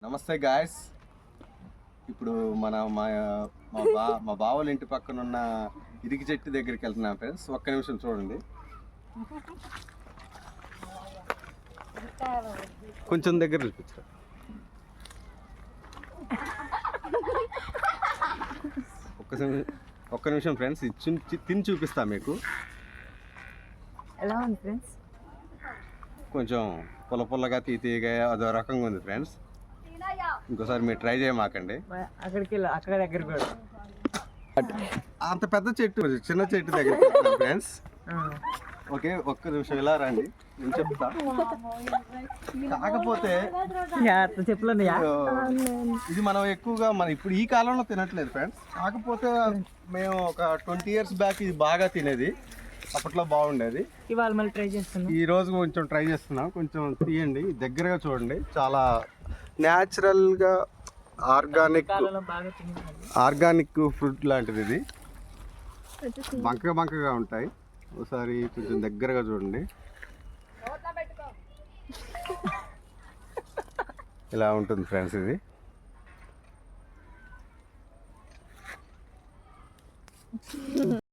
నమస్తే గాయస్. ఇప్పుడు మా బావల ఇంటి పక్కన ఉన్న ఇరికి చెట్టు దగ్గరికి వెళ్తున్నాం ఫ్రెండ్స్. ఒక్క నిమిషం చూడండి, కొంచెం దగ్గర చూపించారు. ఒక్క నిమిషం ఫ్రెండ్స్, తిని చూపిస్తా మీకు. ఎలా ఉంది ఫ్రెండ్స్? కొంచెం పుల్లగా తీయగా అదో రకంగా ఉంది ఫ్రెండ్స్. ఇంకోసారి మీరు ట్రై చేయమాకండి. అక్కడ దగ్గర అంత పెద్ద చెట్టు చిన్న చెట్టు దగ్గర ఫ్రెండ్స్. ఓకే, ఒక్క నిమిషం ఇలా రండి, నేను చెప్తా. కాకపోతే ఇది మనం ఎక్కువగా ఇప్పుడు ఈ కాలంలో తినట్లేదు ఫ్రెండ్స్. కాకపోతే మేము ఒక 20 years బ్యాక్ ఇది బాగా తినేది, అప్పట్లో బాగుండేది. ఇవాళ మళ్ళీ ట్రై చేస్తున్నాం. ఈ రోజు కొంచెం ట్రై చేస్తున్నాం. కొంచెం తీయండి, దగ్గరగా చూడండి. చాలా న్యాచురల్గా ఆర్గానిక్ ఫ్రూట్ లాంటిది. ఇది బంకగా ఉంటాయి. ఒకసారి కొంచెం దగ్గరగా చూడండి. ఇలా ఉంటుంది ఫ్రెండ్స్ ఇది.